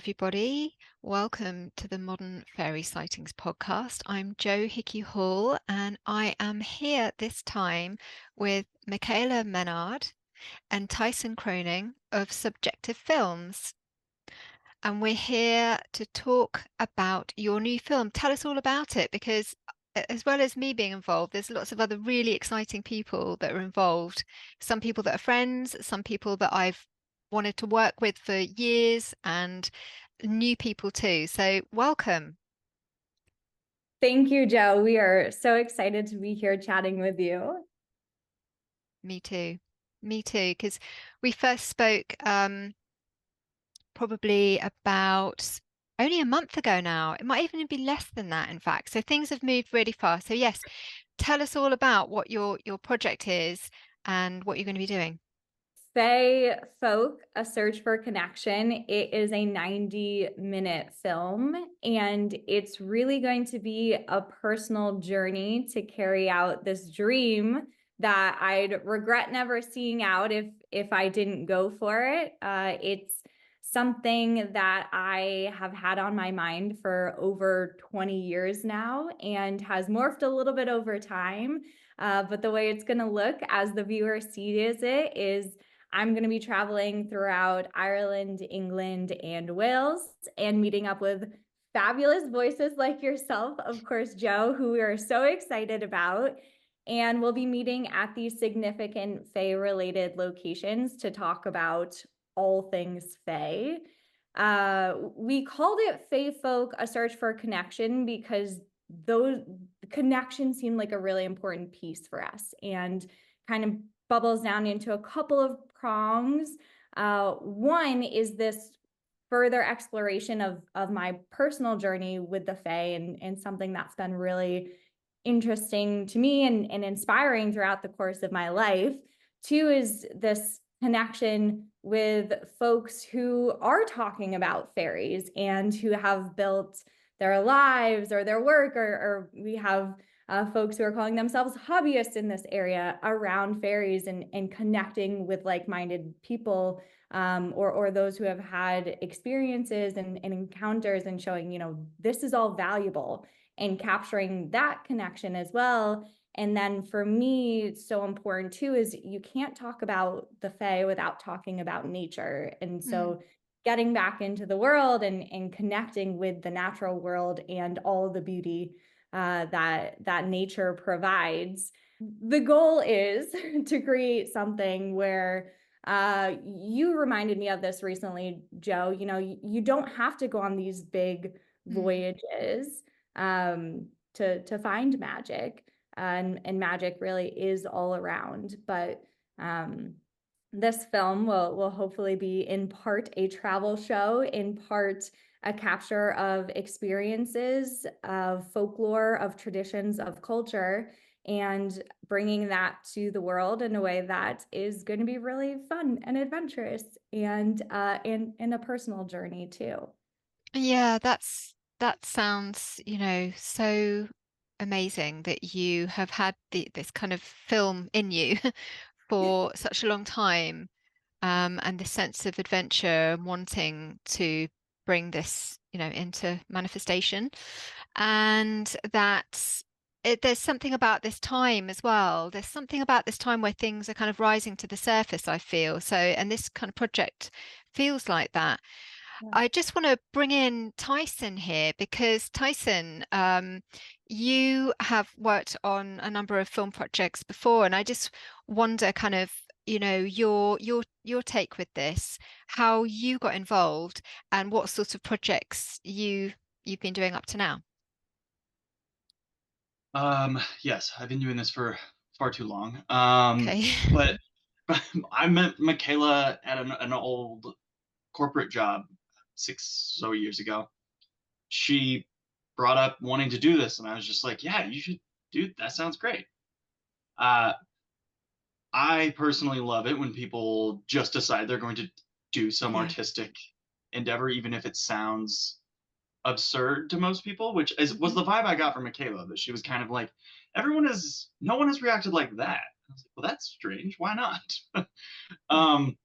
everybody. Welcome to the Modern Fairy Sightings podcast. I'm Jo Hickey Hall, and I am here this time with Mikayla Menard and Tyson Croning of Subjective Films. And we're here to talk about your new film. Tell us all about it, because as well as me being involved, there's lots of other really exciting people that are involved. Some people that are friends, some people that I've wanted to work with for years, and new people too. So welcome. Thank you, Jo. We are so excited to be here chatting with you. Me too. Me too, because we first spoke probably about only a month ago now. It might even be less than that, in fact. So things have moved really fast. So yes, tell us all about what your project is and what you're going to be doing. Fae Folk, A Search for Connection. It is a 90-minute film, and it's really going to be a personal journey to carry out this dream that I'd regret never seeing out if I didn't go for it. It's something that I have had on my mind for over 20 years now and has morphed a little bit over time. But the way it's going to look as the viewer sees it is I'm going to be traveling throughout Ireland, England, and Wales and meeting up with fabulous voices like yourself, of course, Jo, who we are so excited about. And we'll be meeting at these significant Fae-related locations to talk about all things Fae. We called it Fae Folk, A Search for Connection, because those connections seem like a really important piece for us and kind of bubbles down into a couple of prongs. One is this further exploration of my personal journey with the Fae and something that's been really interesting to me and inspiring throughout the course of my life. Two is this connection with folks who are talking about fairies and who have built their lives or their work, or we have folks who are calling themselves hobbyists in this area around fairies and connecting with like-minded people, or those who have had experiences and encounters and showing, this is all valuable and capturing that connection as well. And then for me, so important too, is you can't talk about the Fae without talking about nature. And so getting back into the world and connecting with the natural world and all the beauty that nature provides. The goal is to create something where you reminded me of this recently, Jo. You don't have to go on these big voyages to find magic, and magic really is all around. But this film will hopefully be in part a travel show, in part a capture of experiences, of folklore, of traditions, of culture, and bringing that to the world in a way that is going to be really fun and adventurous and in a personal journey too. Yeah, that sounds, so amazing that you have had this kind of film in you for such a long time, and this sense of adventure and wanting to bring this, into manifestation. And that there's something about this time as well. There's something about this time where things are kind of rising to the surface, I feel. So, and this kind of project feels like that. Yeah. I just want to bring in Tyson here because Tyson, you have worked on a number of film projects before, and I just wonder kind of, your take with this, how you got involved and what sort of projects you've been doing up to now. Yes, I've been doing this for far too long. Okay. But I met Mikayla at an old corporate job 6 or so years ago. She brought up wanting to do this, and I was just like, "Yeah, you should do. That sounds great." Uh, I personally love it when people just decide they're going to do some Yeah. artistic endeavor, even if it sounds absurd to most people, which was Mhm. the vibe I got from Mikayla, that she was kind of like, no one has reacted like that. I was like, well, that's strange. Why not? um,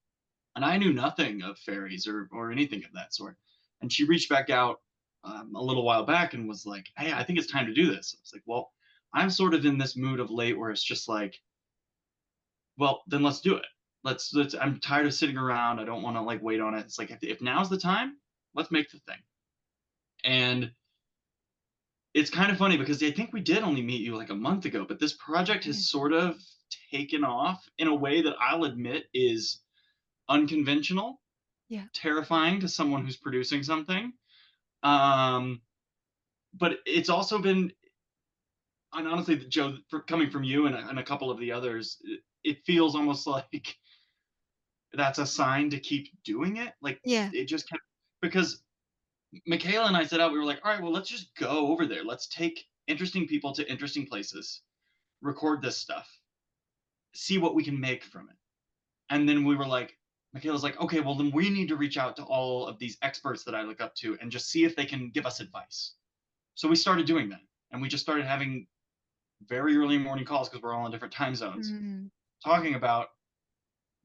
and I knew nothing of fairies or anything of that sort. And she reached back out a little while back and was like, "Hey, I think it's time to do this." I was like, "Well, I'm sort of in this mood of late where it's just like, well, then let's do it. Let's I'm tired of sitting around. I don't want to like wait on it. It's like if now's the time, let's make the thing." And it's kind of funny because I think we did only meet you like a month ago, but this project has sort of taken off in a way that I'll admit is unconventional, Yeah. terrifying to someone who's producing something. Um, but it's also been, and honestly, Joe, coming from you and a couple of the others, it feels almost like that's a sign to keep doing it. Like Yeah. it just kept, because Mikayla and I set out, we were like, all right, well, let's just go over there. Let's take interesting people to interesting places, record this stuff, see what we can make from it. And then we were like, Mikayla's like, okay, well, then we need to reach out to all of these experts that I look up to and just see if they can give us advice. So we started doing that. And we just started having very early morning calls because we're all in different time zones, Mm. talking about,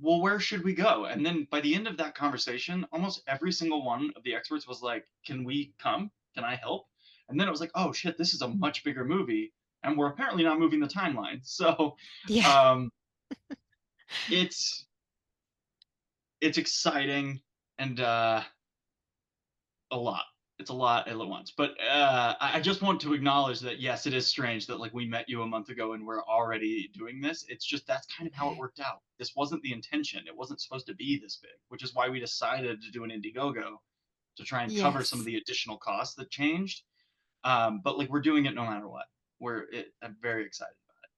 well, where should we go? And then by the end of that conversation, almost every single one of the experts was like, can we come? Can I help? And then it was like, oh shit, this is a much bigger movie. And we're apparently not moving the timeline. So Yeah. um, it's exciting and a lot. It's a lot at once. But I just want to acknowledge that yes, it is strange that like we met you a month ago and we're already doing this. It's just that's kind of how it worked out. This wasn't the intention. It wasn't supposed to be this big, which is why we decided to do an Indiegogo to try and cover some of Yes. the additional costs that changed. But like we're doing it no matter what. I'm very excited about it.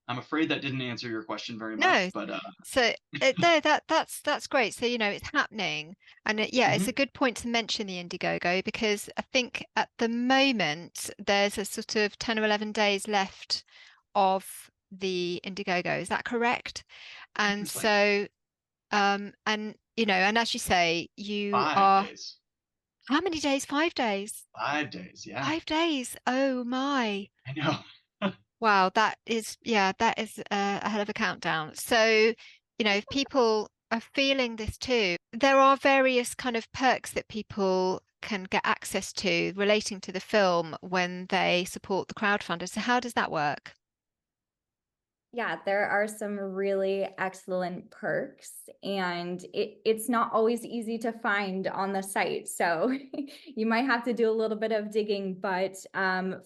I'm afraid that didn't answer your question very much, No. but So no, that's great. So, it's happening. And yeah, it's a mhm, good point to mention the Indiegogo because I think at the moment there's a sort of 10 or 11 days left of the Indiegogo. Is that correct? I think And it's like so, and and as you say, you 5 days. how many days? 5 days. 5 days, yeah. 5 days. Oh my. I know. Wow, that is a hell of a countdown. So, if people are feeling this too, there are various kind of perks that people can get access to relating to the film when they support the crowdfunder. So how does that work? Yeah, there are some really excellent perks, and it's not always easy to find on the site. So you might have to do a little bit of digging, but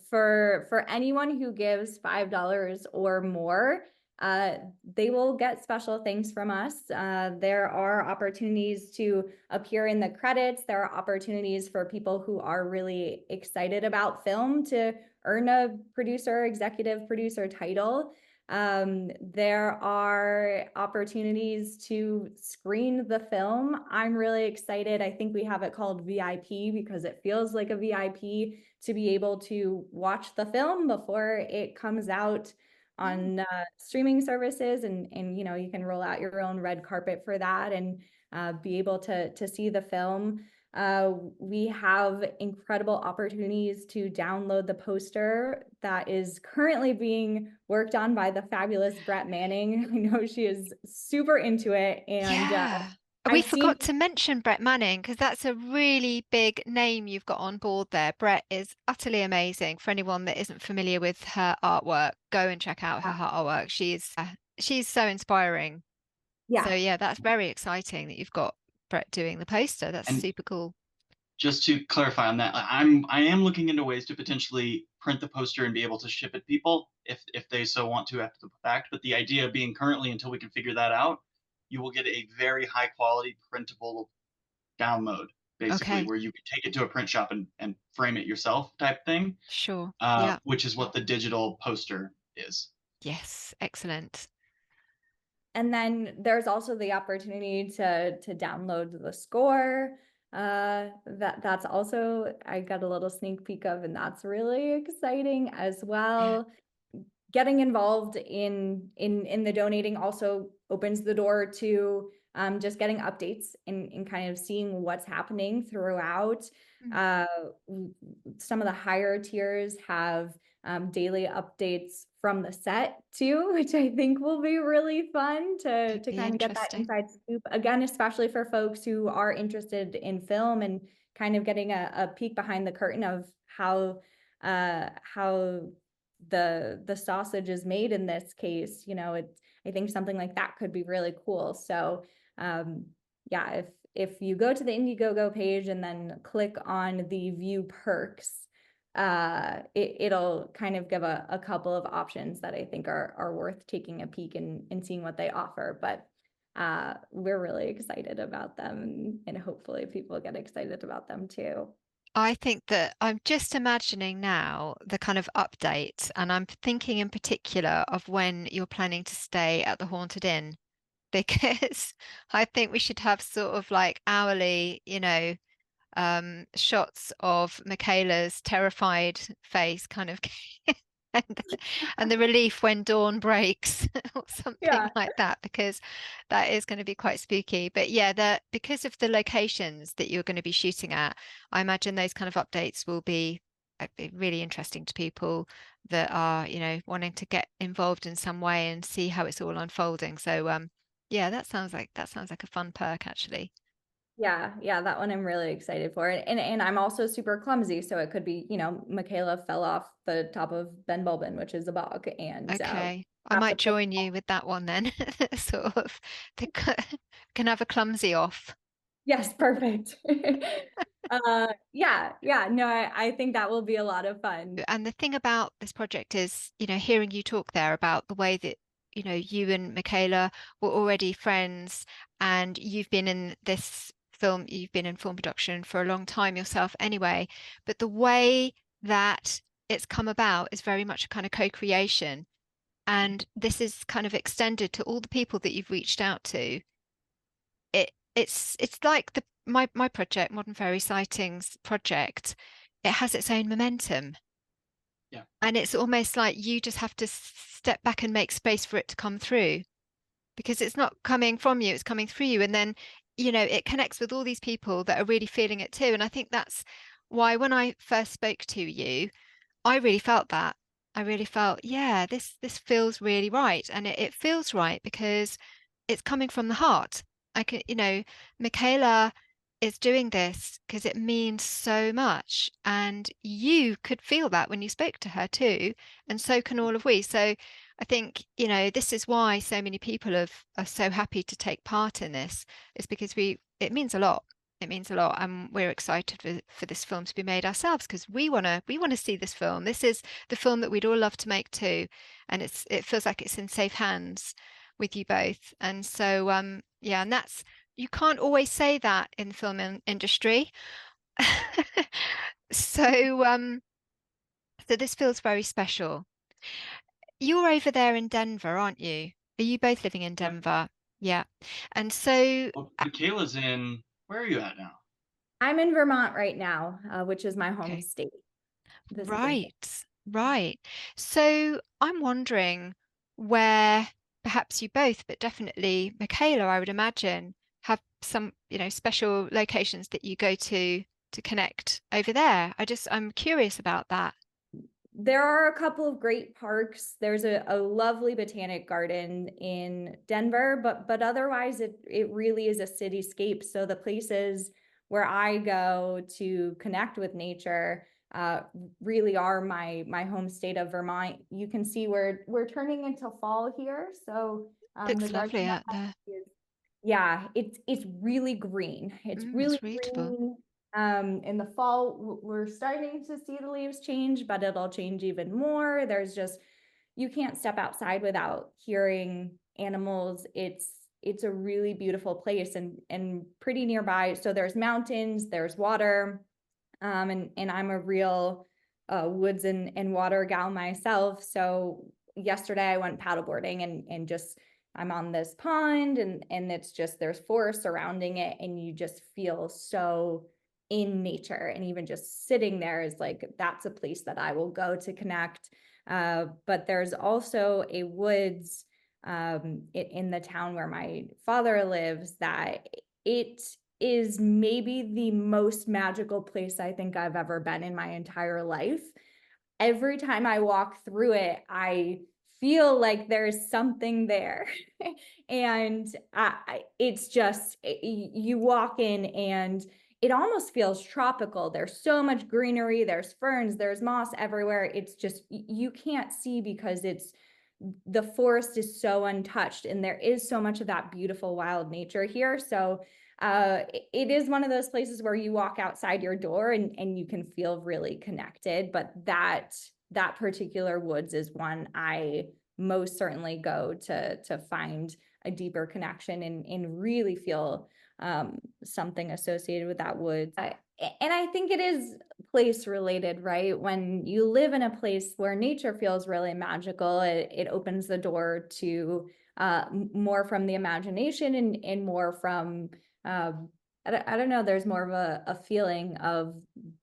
for anyone who gives $5 or more, they will get special things from us. There are opportunities to appear in the credits. There are opportunities for people who are really excited about film to earn a producer, executive producer title. There are opportunities to screen the film. I'm really excited. I think we have it called VIP because it feels like a VIP to be able to watch the film before it comes out Mm. on streaming services, and you can roll out your own red carpet for that and be able to see the film. We have incredible opportunities to download the poster that is currently being worked on by the fabulous Brett Manning. I know she is super into it, and Yeah. We I've seen, forgot to mention Brett Manning because that's a really big name you've got on board there. Brett is utterly amazing. For anyone that isn't familiar with her artwork, go and check out her artwork. She's so inspiring. So yeah. yeah, that's very exciting that you've got Brett doing the poster. That's And super cool. just to clarify on that, I am looking into ways to potentially print the poster and be able to ship it people if they so want to after the fact. But the idea being currently, until we can figure that out, you will get a very high quality printable download, basically, Okay, where you can take it to a print shop and frame it yourself type thing, sure. Yeah. which is what the digital poster is. Yes. Excellent. And then there's also the opportunity to download the score. That's also, I got a little sneak peek of, and that's really exciting as Yeah. well. Getting involved in the donating also opens the door to just getting updates and kind of seeing what's happening throughout. Mm. Uh, some of the higher tiers have daily updates from the set too, which I think will be really fun Could to be kind of get that interesting. inside scoop again, especially for folks who are interested in film and kind of getting a peek behind the curtain of how the sausage is made in this case. You know, I think something like that could be really cool. So yeah, if you go to the Indiegogo page and then click on the view perks, it'll kind of give a couple of options that I think are worth taking a peek and seeing what they offer. But we're really excited about them, and hopefully people get excited about them too. I think that I'm just imagining now the kind of updates, and I'm thinking in particular of when you're planning to stay at the Haunted Inn, because I think we should have sort of like hourly, shots of Mikayla's terrified face kind of and, and the relief when dawn breaks or something Yeah. like that, because that is going to be quite spooky. But yeah, because of the locations that you're going to be shooting at, I imagine those kind of updates will be really interesting to people that are, wanting to get involved in some way and see how it's all unfolding. So yeah, that sounds like a fun perk actually. Yeah, that one I'm really excited for. And I'm also super clumsy, so it could be, Mikayla fell off the top of Ben Bulbin, which is a bog, and Okay. I have to might pull. join you with that one then. Sort of the, can have a clumsy off. Yes, perfect. Yeah, no, I think that will be a lot of fun. And the thing about this project is, hearing you talk there about the way that, you and Michaela were already friends and you've been in film production for a long time yourself anyway, but the way that it's come about is very much a kind of co-creation. And this is kind of extended to all the people that you've reached out to. It's like my project, Modern Fairy Sightings project, it has its own momentum. Yeah. And it's almost like you just have to step back and make space for it to come through because it's not coming from you, it's coming through you. And then, it connects with all these people that are really feeling it too. And I think that's why when I first spoke to you, I really felt that. I really felt, yeah, this feels really right. And it feels right because it's coming from the heart. I can, Michaela is doing this because it means so much. And you could feel that when you spoke to her too. And so can all of we. So I think, this is why so many people are so happy to take part in this, is because it means a lot. It means a lot, and we're excited for this film to be made ourselves because we want to see this film. This is the film that we'd all love to make too, and it feels like it's in safe hands with you both. And so yeah, and that's you can't always say that in the film industry. So so this feels very special. You're over there in Denver, aren't you? Are you both living in Yep. Denver? Yeah. And so Well, Mikayla's in. Where are you at now? I'm in Vermont right now, which is my home okay. state, visiting. Right, right. So I'm wondering where perhaps you both, but definitely Michaela, I would imagine, have some, special locations that you go to connect over there. I'm curious about that. There are a couple of great parks. There's a lovely botanic garden in Denver, but otherwise it really is a cityscape. So the places where I go to connect with nature really are my home state of Vermont. You can see we're turning into fall here. So the Looks garden lovely out there. is, yeah, it's really green. It's really It's beautiful. green. In the fall, we're starting to see the leaves change, but it'll change even more. You can't step outside without hearing animals. It's a really beautiful place and pretty nearby. So there's mountains, there's water, and I'm a real woods and water gal myself. So yesterday I went paddleboarding and just I'm on this pond and it's just there's forest surrounding it and you just feel so in nature. And even just sitting there is like that's a place that I will go to connect. But there's also a woods in the town where my father lives that it is maybe the most magical place I think I've ever been in my entire life. Every time I walk through it, I feel like there's something there. And it's just, you walk in and it almost feels tropical. There's so much greenery, there's ferns, there's moss everywhere. It's just, you can't see because the forest is so untouched, and there is so much of that beautiful wild nature here. So it is one of those places where you walk outside your door and you can feel really connected. But that particular woods is one I most certainly go to find a deeper connection and really feel something associated with that woods. And I think it is place related, right? When you live in a place where nature feels really magical, it opens the door to more from the imagination and more from I don't know, there's more of a feeling of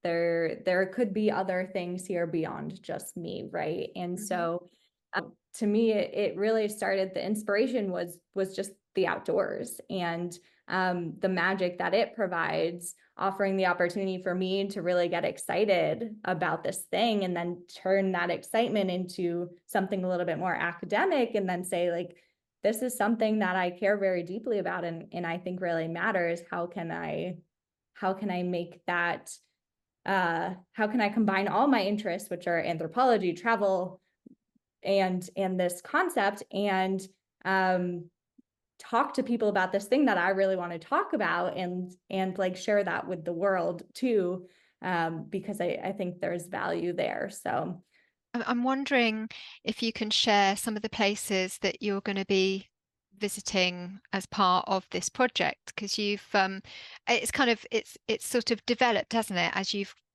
there could be other things here beyond just me, right? And so to me, it really started, the inspiration was just the outdoors and the magic that it provides, offering the opportunity for me to really get excited about this thing and then turn that excitement into something a little bit more academic, and then say, like, this is something that I care very deeply about and I think really matters. How can I make that, how can I combine all my interests, which are anthropology, travel, and this concept, and talk to people about this thing that I really want to talk about, and like share that with the world too, because I think there's value there. So I'm wondering if you can share some of the places that you're going to be visiting as part of this project, because you've it's kind of it's sort of developed, hasn't it,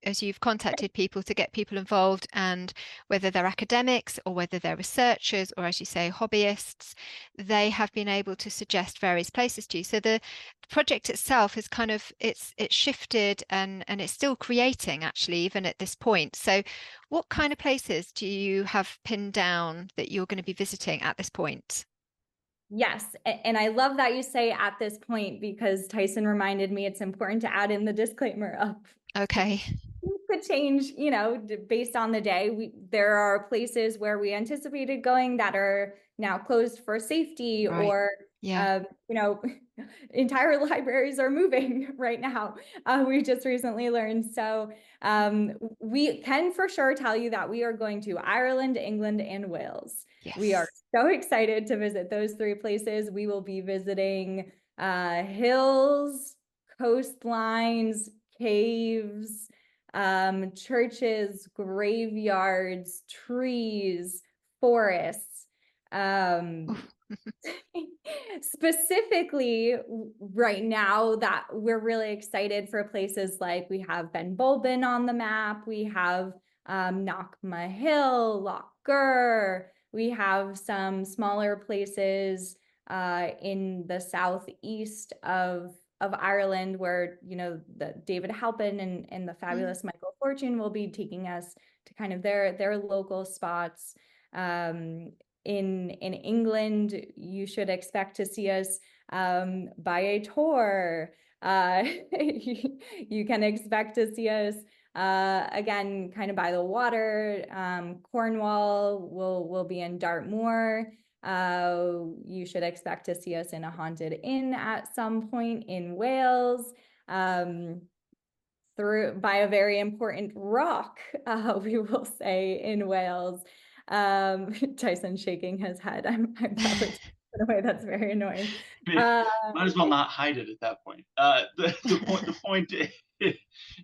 as you've contacted people to get people involved, and whether they're academics or whether they're researchers or, as you say, hobbyists, they have been able to suggest various places to you. So the project itself is kind of it's shifted and it's still creating actually even at this point. So what kind of places do you have pinned down that you're going to be visiting at this point? yes, and I love that you say at this point, because Tyson reminded me it's important to add in the disclaimer of Okay. could change, based on the day. There are places where we anticipated going that are now closed for safety, Right. or Yeah. entire libraries are moving right now. We just recently learned. So we can for sure tell you that we are going to Ireland, England, and Wales. We are Yes. so excited to visit those three places. We will be visiting hills, coastlines, caves, churches, graveyards, trees, forests. Specifically right now that we're really excited for places like, we have Ben Bulben on the map, we have Knockma Hill, Loch Gur, we have some smaller places in the southeast of Ireland, where the David Halpin and the fabulous Michael Fortune will be taking us to kind of their local spots. In England, you should expect to see us buy a tour. You can expect to see us again, kind of by the water. Cornwall will be in Dartmoor. You should expect to see us in a haunted inn at some point in Wales. Through by a very important rock, we will say, in Wales. Tyson shaking his head. I'm probably in a way that's very annoying. Might as well not hide it at that point. The point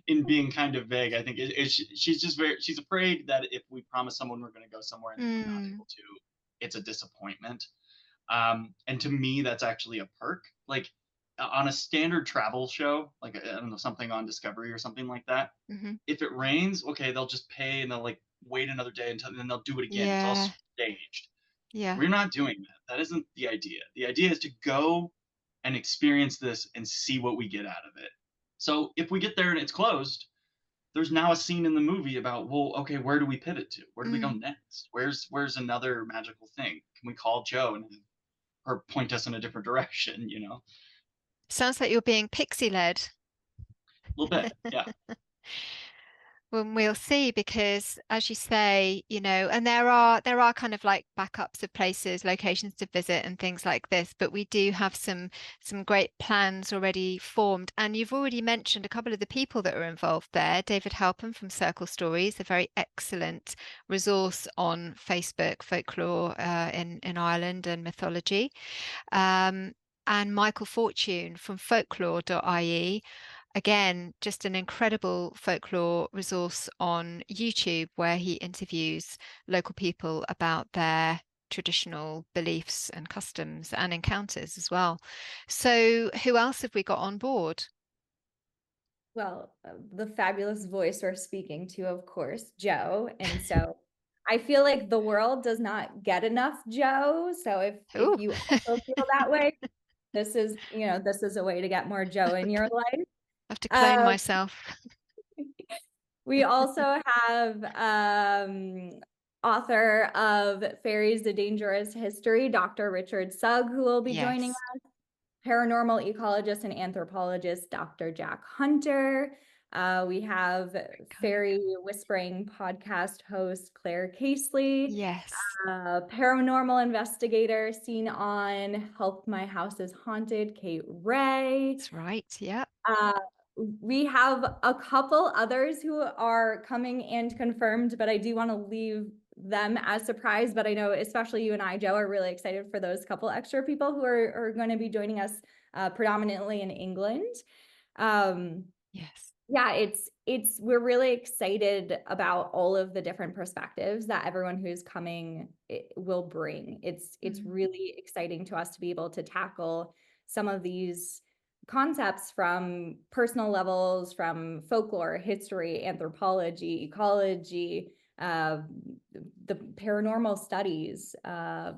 in being kind of vague, I think, is she's afraid that if we promise someone we're going to go somewhere and we're not able to, it's a disappointment. And to me, that's actually a perk. Like on a standard travel show, like I don't know, something on Discovery or something like that. If it rains, okay, they'll just pay and they'll like wait another day until, and then they'll do it again. It's all Yeah. staged. Yeah. We're not doing that. That isn't the idea. The idea is to go and experience this and see what we get out of it. So if we get there and it's closed, there's now a scene in the movie about, well, okay, where do we pivot to? Where do we go next? Where's another magical thing? Can we call Joe and her point us in a different direction, Sounds like you're being pixie led. A little bit, yeah. Well, we'll see, because as you say, and there are kind of like backups of places, locations to visit and things like this, but we do have some great plans already formed. And you've already mentioned a couple of the people that are involved there. David Halpin from Circle Stories, a very excellent resource on Facebook, folklore in Ireland and mythology. Um, and Michael Fortune from folklore.ie. Again, just an incredible folklore resource on YouTube where he interviews local people about their traditional beliefs and customs and encounters as well. So, who else have we got on board? Well, the fabulous voice we're speaking to, of course, Joe. And so I feel like the world does not get enough Joe. So if Oh, you also feel that way, this is a way to get more Joe in your life. I have to clone Um, myself. we also have author of Fairies: A Dangerous History, Dr. Richard Sugg, who will be joining Yes, us. Paranormal ecologist and anthropologist, Dr. Jack Hunter. We have fairy whispering podcast host, Claire Casely. yes, Paranormal investigator seen on Help My House is Haunted, Kate Ray. that's right. Yeah. Uh, we have a couple others who are coming and confirmed, but I do want to leave them as surprise. But I know especially you and I, Joe, are really excited for those couple extra people who are going to be joining us predominantly in England. Yes. Yeah, we're really excited about all of the different perspectives that everyone who's coming will bring. It's really exciting to us to be able to tackle some of these concepts from personal levels, from folklore, history, anthropology, ecology, the paranormal studies. I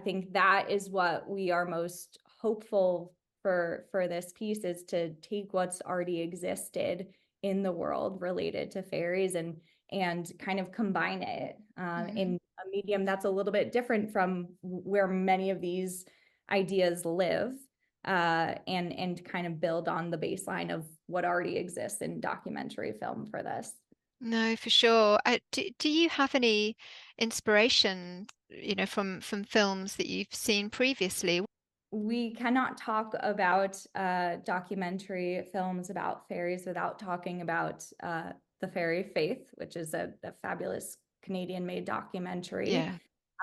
think that is what we are most hopeful for this piece, is to take what's already existed in the world related to fairies and kind of combine it in a medium that's a little bit different from where many of these ideas live, and kind of build on the baseline of what already exists in documentary film for this. No, for sure. Do you have any inspiration, from films that you've seen previously? We cannot talk about documentary films about fairies without talking about The Fairy Faith, which is a fabulous Canadian-made documentary. Yeah,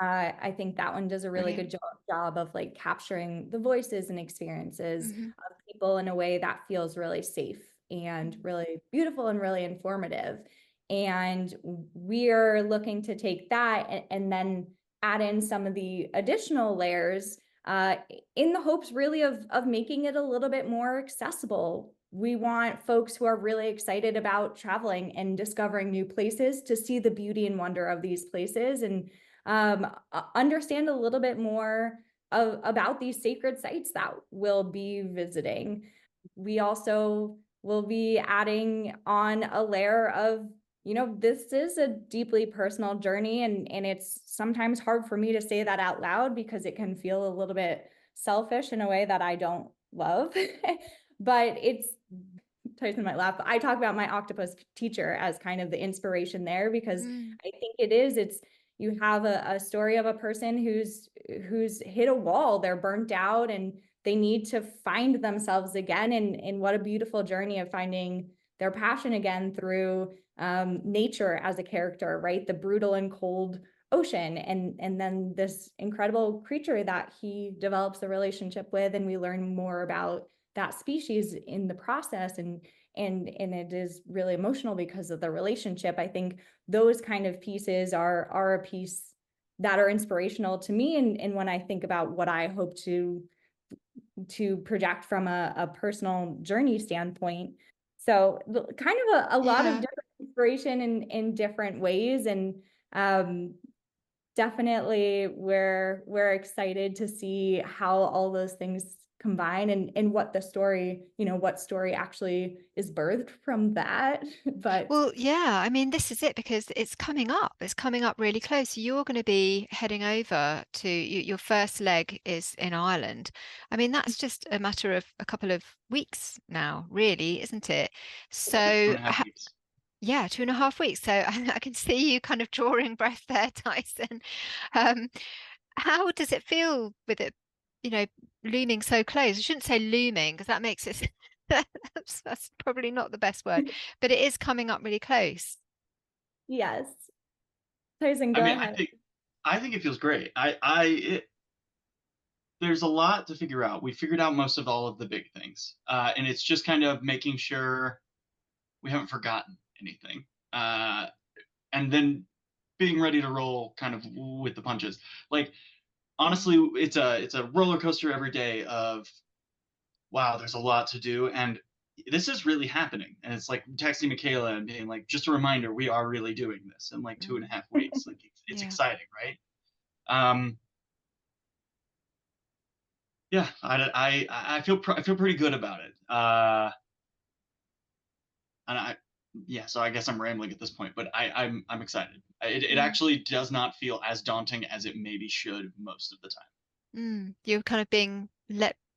I think that one does a really good brilliant. job of like capturing the voices and experiences Hmm. of people in a way that feels really safe and really beautiful and really informative. And we're looking to take that and then add in some of the additional layers uh, in the hopes really of making it a little bit more accessible. We want folks who are really excited about traveling and discovering new places to see the beauty and wonder of these places, and understand a little bit more about these sacred sites that we'll be visiting. We also will be adding on a layer of, this is a deeply personal journey, and it's sometimes hard for me to say that out loud because it can feel a little bit selfish in a way that I don't love. But Tyson might laugh, but I talk about my octopus teacher as kind of the inspiration there, because Mm. I think you have a story of a person who's hit a wall, they're burnt out, and they need to find themselves again. And what a beautiful journey of finding their passion again through nature as a character, right? The brutal and cold ocean, and then this incredible creature that he develops a relationship with, and we learn more about that species in the process, and it is really emotional because of the relationship. I think those kind of pieces are a piece that are inspirational to me, and when I think about what I hope to project from a personal journey standpoint. So kind of a lot of Yeah. different inspiration in different ways, and um, definitely we're excited to see how all those things combine, and what the story, what story actually is birthed from that. But Well, yeah, I mean, this is it because it's coming up. It's coming up really close. You're going to be heading over to your first leg is in Ireland. I mean, that's just a matter of a couple of weeks now, really, isn't it? Two So, and a half weeks. yeah, 2.5 weeks. So I can see you kind of drawing breath there, Tyson. Um, how does it feel with it, looming so close? I shouldn't say looming because that makes it, that's probably not the best word, but it is coming up really close. yes, Tyson, I go mean, ahead. I think it feels great. There's a lot to figure out. We figured out most of all of the big things, and it's just kind of making sure we haven't forgotten anything, and then being ready to roll kind of with the punches. Like honestly, it's a roller coaster every day of wow, there's a lot to do, and this is really happening. And it's like texting Mikayla and being like, just a reminder, we are really doing this in like 2.5 weeks. Like it's Yeah. exciting, right? Um, yeah, I feel pretty good about it. And yeah, so I guess I'm rambling at this point, but I'm excited. It actually does not feel as daunting as it maybe should most of the time. You're kind of being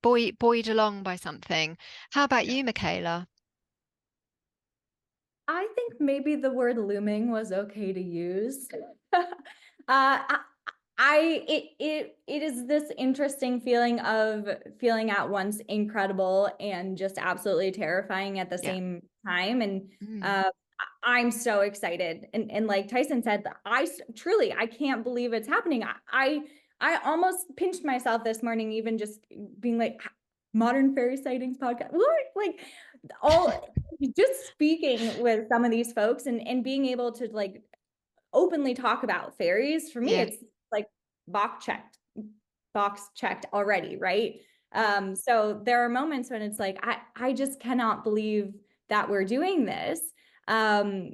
buoyed along by something. How about Yeah. you, Mikayla? I think maybe the word looming was okay to use. I, it is this interesting feeling of feeling at once incredible and just absolutely terrifying at the Yeah. same time. And Mm. uh, I'm so excited. And like Tyson said, truly, I can't believe it's happening. I almost pinched myself this morning, even just being like, modern fairy sightings podcast. What? Like all just speaking with some of these folks and being able to like openly talk about fairies, for me, Yeah, it's like box checked already, right? So there are moments when it's like, I just cannot believe that we're doing this. Um,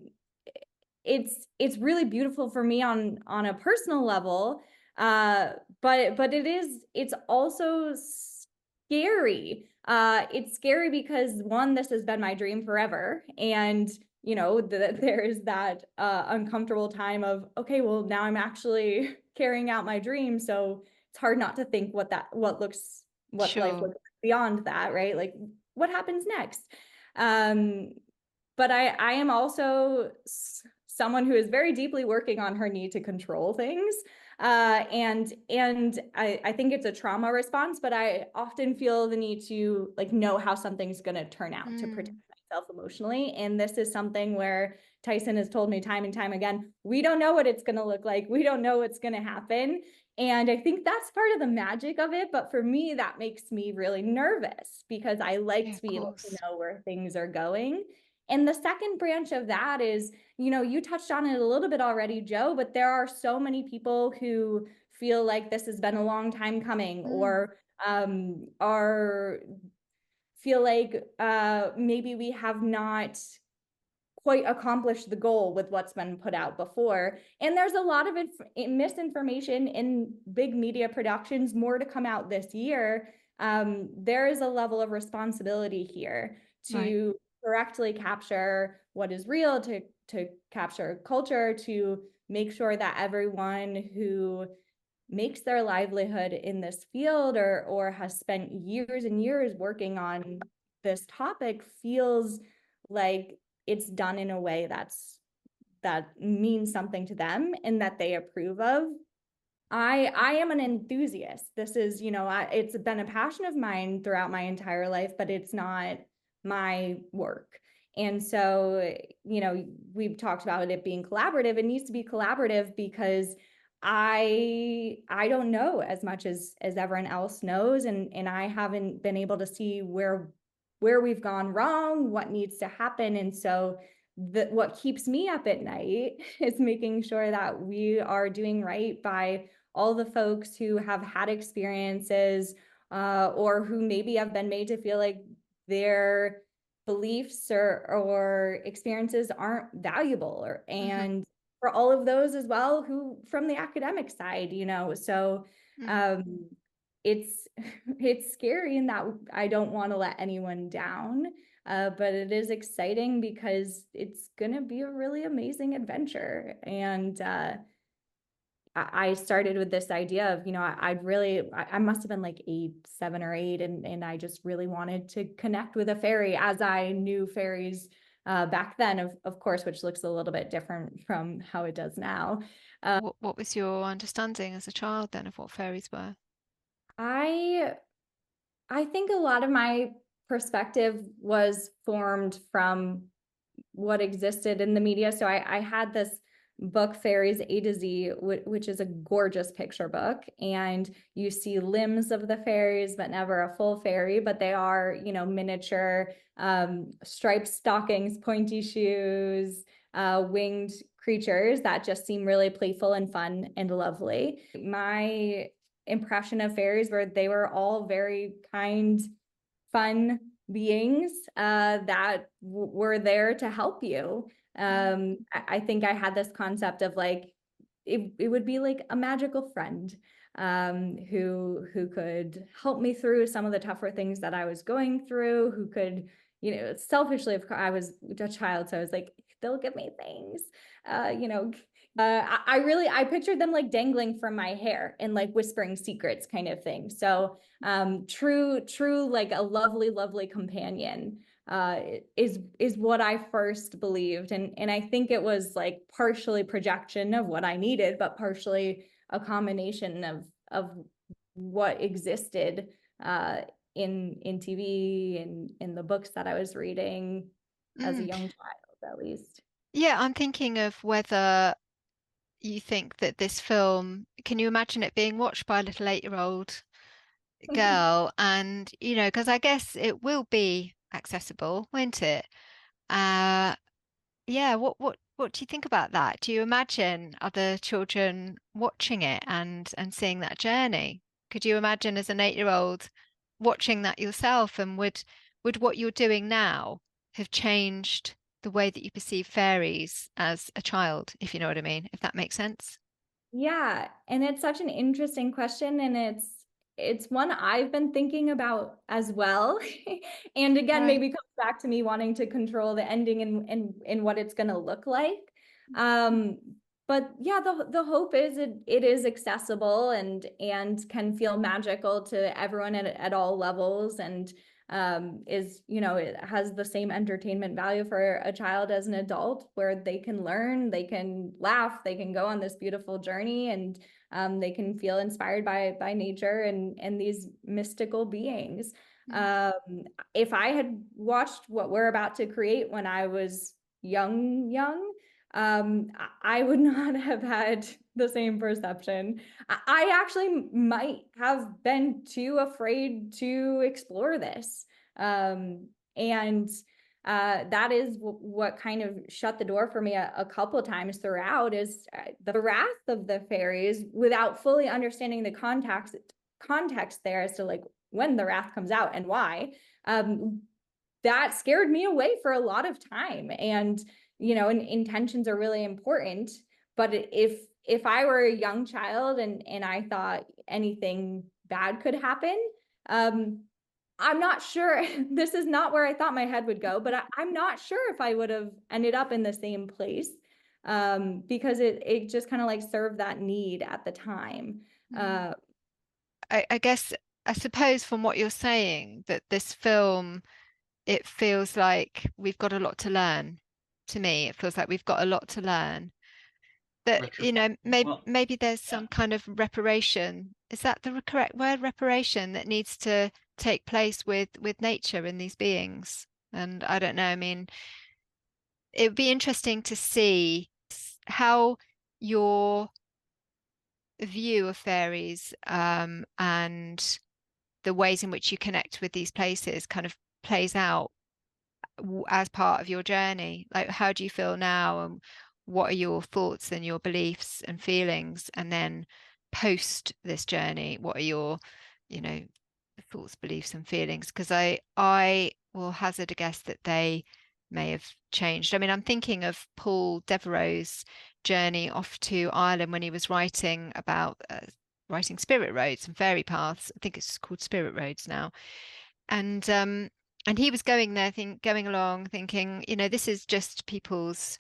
it's really beautiful for me on a personal level. But it's also scary. It's scary because one, this has been my dream forever. And there is that uncomfortable time of, okay, well, now I'm actually carrying out my dream. So it's hard not to think what life sure. looks beyond that, right? Like what happens next? Um, but I am also someone who is very deeply working on her need to control things. And I think it's a trauma response, but I often feel the need to like know how something's going to turn out to protect myself emotionally. And this is something where Tyson has told me time and time again, we don't know what it's going to look like. We don't know what's going to happen. And I think that's part of the magic of it. But for me, that makes me really nervous because I like Yeah, to of be able to course. know where things are going. And the second branch of that is, you touched on it a little bit already, Joe, but there are so many people who feel like this has been a long time coming, or are feel like maybe we have not quite accomplished the goal with what's been put out before. And there's a lot of misinformation in big media productions, more to come out this year. There is a level of responsibility here Right. to correctly capture what is real, to capture culture, to make sure that everyone who makes their livelihood in this field or has spent years and years working on this topic feels like it's done in a way that means something to them and that they approve of. I am an enthusiast. This is, it's been a passion of mine throughout my entire life, but it's not my work. And so, we've talked about it being collaborative. It needs to be collaborative because I don't know as much as everyone else knows, and I haven't been able to see where we've gone wrong, what needs to happen. And so what keeps me up at night is making sure that we are doing right by all the folks who have had experiences or who maybe have been made to feel like their beliefs or experiences aren't valuable, and for all of those as well who from the academic side, so Mm. um it's it's scary in that I don't want to let anyone down. But it is exciting because it's gonna be a really amazing adventure. And I started with this idea of, I must have been like 7 or 8, and I just really wanted to connect with a fairy as I knew fairies back then, of course, which looks a little bit different from how it does now. What was your understanding as a child then of what fairies were? I I think a lot of my perspective was formed from what existed in the media. So I had this book, Fairies A to Z, which is a gorgeous picture book. And you see limbs of the fairies, but never a full fairy, but they are, miniature, striped stockings, pointy shoes, winged creatures that just seem really playful and fun and lovely. My impression of fairies were they were all very kind, fun beings that were there to help you. I think I had this concept of like it would be like a magical friend who could help me through some of the tougher things that I was going through, who could, selfishly, of course, I was a child, so I was like, they'll give me things, I pictured them like dangling from my hair and like whispering secrets kind of thing. So true, like a lovely companion is what I first believed. And I think it was like partially projection of what I needed, but partially a combination of what existed in TV and in the books that I was reading as a young child, at least. Yeah, I'm thinking of whether you think that this film, can you imagine it being watched by a little 8-year-old girl? And, because I guess it will be accessible, won't it? Uh, yeah, what do you think about that? Do you imagine other children watching it and seeing that journey? Could you imagine as an 8-year-old watching that yourself? And would what you're doing now have changed the way that you perceive fairies as a child, if you know what I mean, if that makes sense? Yeah, and it's such an interesting question, and it's one I've been thinking about as well. And again, Right. maybe comes back to me wanting to control the ending and what it's going to look like. Um, but yeah, the hope is it is accessible and can feel magical to everyone at all levels, and it has the same entertainment value for a child as an adult, where they can learn, they can laugh, they can go on this beautiful journey, and they can feel inspired by nature and these mystical beings. um, if I had watched what we're about to create when I was young, I would not have had the same perception. I actually might have been too afraid to explore this. And that is what kind of shut the door for me a couple of times throughout, is the wrath of the fairies, without fully understanding the context there as to like when the wrath comes out and why. That scared me away for a lot of time. And and intentions are really important. But if I were a young child and I thought anything bad could happen, I'm not sure. This is not where I thought my head would go, but I'm not sure if I would have ended up in the same place, because it just kind of like served that need at the time. I guess, I suppose from what you're saying, that this film, it feels like we've got a lot to learn. To me, it feels like we've got a lot to learn. That, Retrospect. Well, maybe there's yeah. some kind of reparation. Is that the correct word, reparation, that needs to take place with nature and these beings? And I don't know, I mean, it would be interesting to see how your view of fairies and the ways in which you connect with these places kind of plays out as part of your journey. Like, how do you feel now, and what are your thoughts and your beliefs and feelings? And then post this journey, what are your, you know, thoughts, beliefs, and feelings? Because I will hazard a guess that they may have changed. I mean, I'm thinking of Paul Devereux's journey off to Ireland when he was writing Spirit Roads and Fairy Paths. I think it's called Spirit Roads now. And he was going there, going along, thinking, this is just people's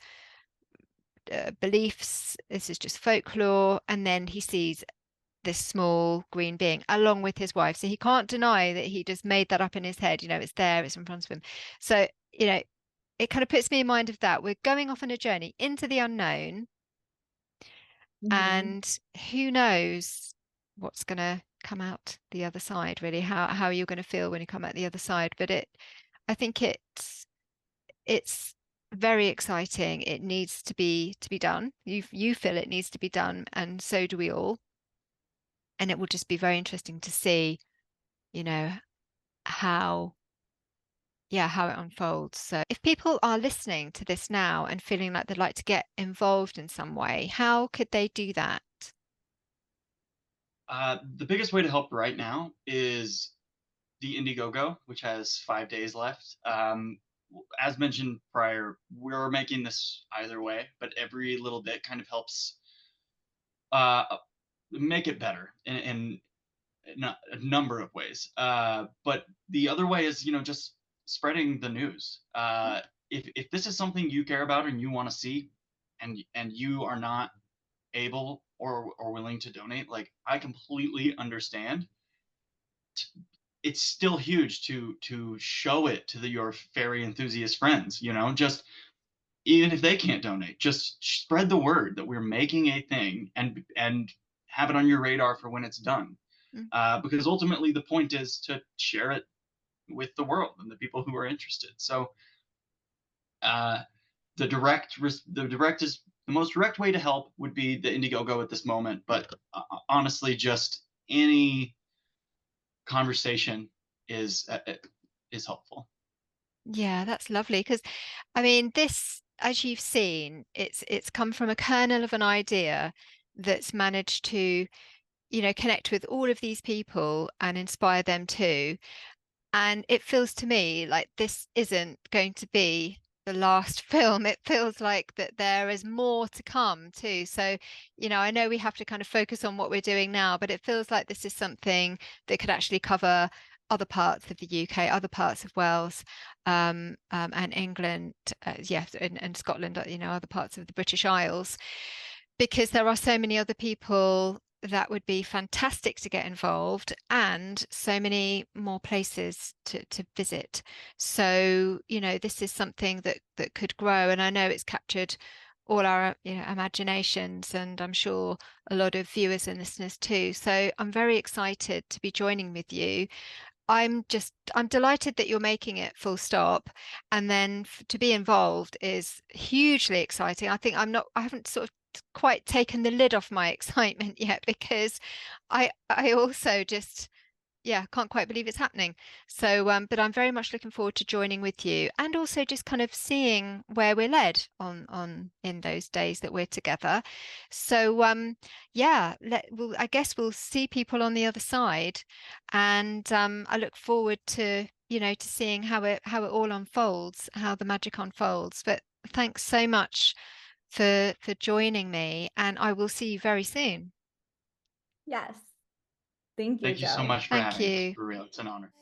beliefs. This is just folklore. And then he sees this small green being along with his wife. So he can't deny that he just made that up in his head. It's there, it's in front of him. So, it kind of puts me in mind of that. We're going off on a journey into the unknown, and who knows what's going to come out the other side, really, how you're going to feel when you come out the other side. But I think it's very exciting. It needs to be done. You feel it needs to be done, and so do we all. And it will just be very interesting to see, how it unfolds. So if people are listening to this now and feeling like they'd like to get involved in some way, how could they do that? The biggest way to help right now is the Indiegogo, which has 5 days left. As mentioned prior, we're making this either way, but every little bit kind of helps make it better in a number of ways. But the other way is, just spreading the news. If this is something you care about and you want to see, and you are not able or willing to donate, like, I completely understand. It's still huge to show it to your fairy enthusiast friends. Just even if they can't donate, just spread the word that we're making a thing, and have it on your radar for when it's done. Because ultimately the point is to share it with the world and the people who are interested. So the most direct way to help would be the Indiegogo at this moment. But honestly, just any conversation is helpful. Yeah, that's lovely. Because I mean, this, as you've seen, it's come from a kernel of an idea that's managed to, connect with all of these people and inspire them too. And it feels to me like this isn't going to be the last film. It feels like that there is more to come too. So, I know we have to kind of focus on what we're doing now, but it feels like this is something that could actually cover other parts of the UK, other parts of Wales, and England, yes, and Scotland, other parts of the British Isles, because there are so many other people that would be fantastic to get involved, and so many more places to visit. So, this is something that could grow, and I know it's captured all our imaginations, and I'm sure a lot of viewers and listeners too. So I'm very excited to be joining with you. I'm delighted that you're making it, full stop. And then to be involved is hugely exciting. I haven't sort of quite taken the lid off my excitement yet, because I also just, can't quite believe it's happening. So, but I'm very much looking forward to joining with you, and also just kind of seeing where we're led on in those days that we're together. So, I guess we'll see people on the other side, and I look forward to, to seeing how it all unfolds, how the magic unfolds. But thanks so much for joining me, and I will see you very soon. Yes. Thank you, Thank you so Joe. much for Thank having me. you. For real, it's an honor.